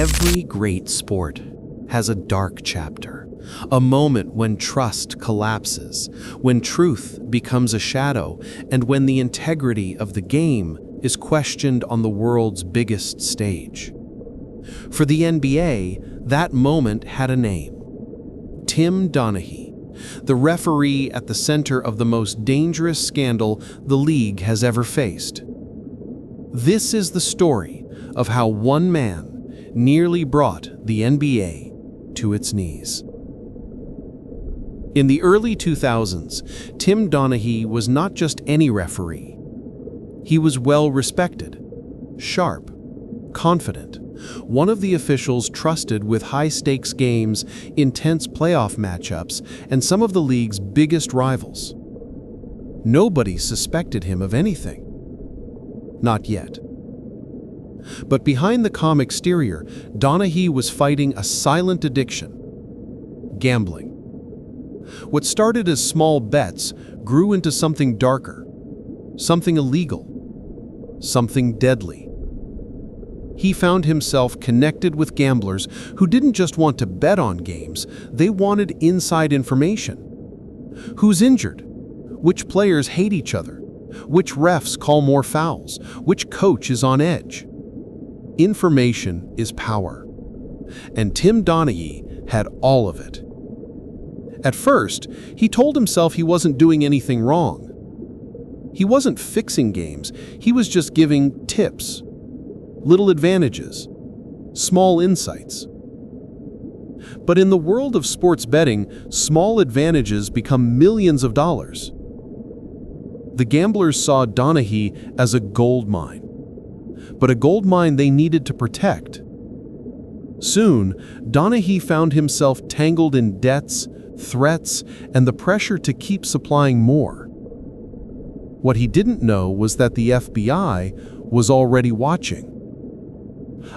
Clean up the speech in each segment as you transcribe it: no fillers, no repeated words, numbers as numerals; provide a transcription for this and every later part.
Every great sport has a dark chapter, a moment when trust collapses, when truth becomes a shadow, and when the integrity of the game is questioned on the world's biggest stage. For the NBA, that moment had a name: Tim Donaghy, the referee at the center of the most dangerous scandal the league has ever faced. This is the story of how one man nearly brought the NBA to its knees. In the early 2000s, Tim Donaghy was not just any referee. He was well-respected, sharp, confident, one of the officials trusted with high-stakes games, intense playoff matchups, and some of the league's biggest rivals. Nobody suspected him of anything. Not yet. But behind the calm exterior, Donaghy was fighting a silent addiction: gambling. What started as small bets grew into something darker, something illegal, something deadly. He found himself connected with gamblers who didn't just want to bet on games, they wanted inside information. Who's injured? Which players hate each other? Which refs call more fouls? Which coach is on edge? Information is power. And Tim Donaghy had all of it. At first, he told himself he wasn't doing anything wrong. He wasn't fixing games, he was just giving tips, little advantages, small insights. But in the world of sports betting, small advantages become millions of dollars. The gamblers saw Donaghy as a gold mine, but a gold mine they needed to protect. Soon, Donaghy found himself tangled in debts, threats, and the pressure to keep supplying more. What he didn't know was that the FBI was already watching.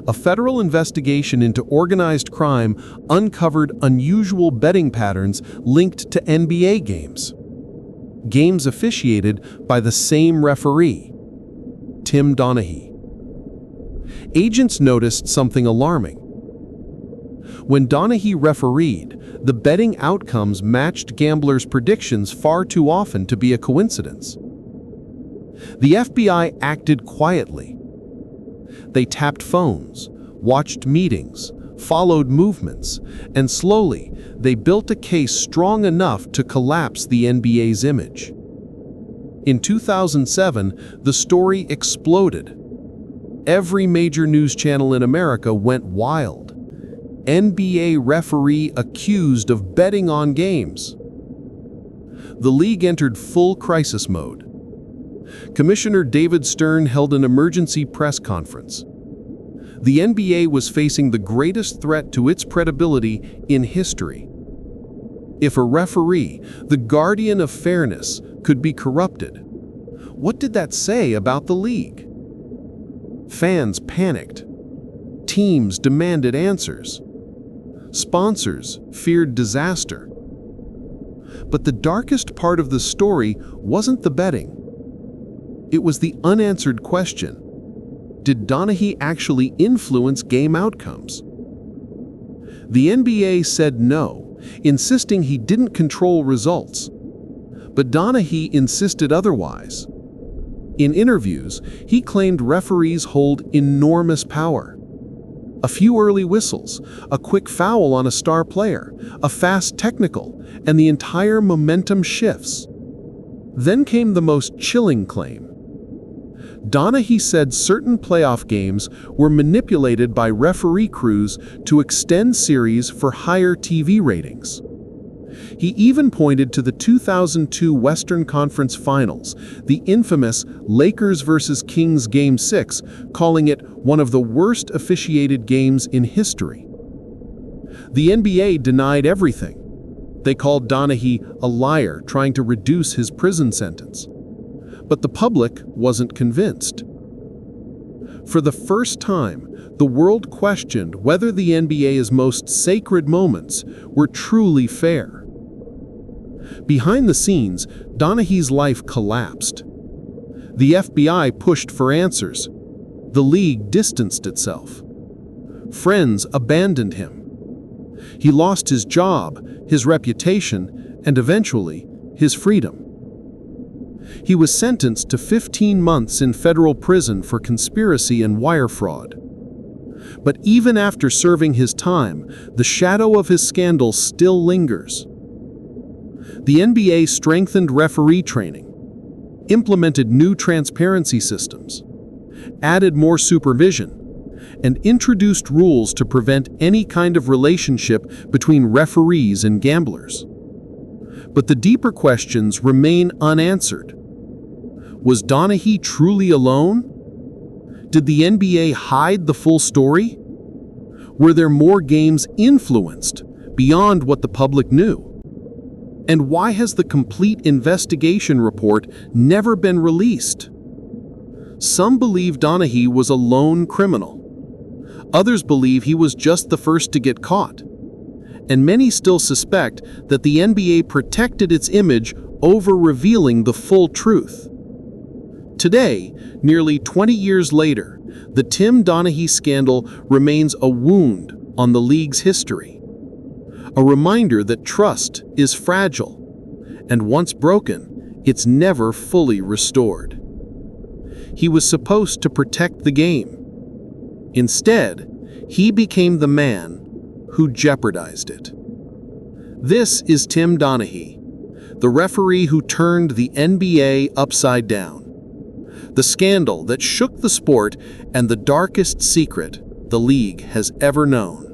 A federal investigation into organized crime uncovered unusual betting patterns linked to NBA games. Games officiated by the same referee, Tim Donaghy. Agents noticed something alarming. When Donaghy refereed, the betting outcomes matched gamblers' predictions far too often to be a coincidence. The FBI acted quietly. They tapped phones, watched meetings, followed movements, and slowly they built a case strong enough to collapse the NBA's image. In 2007, the story exploded. Every major news channel in America went wild. NBA referee accused of betting on games. The league entered full crisis mode. Commissioner David Stern held an emergency press conference. The NBA was facing the greatest threat to its credibility in history. If a referee, the guardian of fairness, could be corrupted, what did that say about the league? Fans panicked. Teams demanded answers. Sponsors feared disaster. But the darkest part of the story wasn't the betting. It was the unanswered question: did Donaghy actually influence game outcomes? The NBA said no, insisting he didn't control results. But Donaghy insisted otherwise. In interviews, he claimed referees hold enormous power. A few early whistles, a quick foul on a star player, a fast technical, and the entire momentum shifts. Then came the most chilling claim. Donaghy said certain playoff games were manipulated by referee crews to extend series for higher TV ratings. He even pointed to the 2002 Western Conference Finals, the infamous Lakers vs. Kings Game 6, calling it one of the worst officiated games in history. The NBA denied everything. They called Donaghy a liar trying to reduce his prison sentence. But the public wasn't convinced. For the first time, the world questioned whether the NBA's most sacred moments were truly fair. Behind the scenes, Donaghy's life collapsed. The FBI pushed for answers. The league distanced itself. Friends abandoned him. He lost his job, his reputation, and eventually, his freedom. He was sentenced to 15 months in federal prison for conspiracy and wire fraud. But even after serving his time, the shadow of his scandal still lingers. The NBA strengthened referee training, implemented new transparency systems, added more supervision, and introduced rules to prevent any kind of relationship between referees and gamblers. But the deeper questions remain unanswered. Was Donaghy truly alone? Did the NBA hide the full story? Were there more games influenced beyond what the public knew? And why has the complete investigation report never been released? Some believe Donaghy was a lone criminal. Others believe he was just the first to get caught. And many still suspect that the NBA protected its image over revealing the full truth. Today, nearly 20 years later, the Tim Donaghy scandal remains a wound on the league's history. A reminder that trust is fragile, and once broken, it's never fully restored. He was supposed to protect the game. Instead, he became the man who jeopardized it. This is Tim Donaghy, the referee who turned the NBA upside down. The scandal that shook the sport and the darkest secret the league has ever known.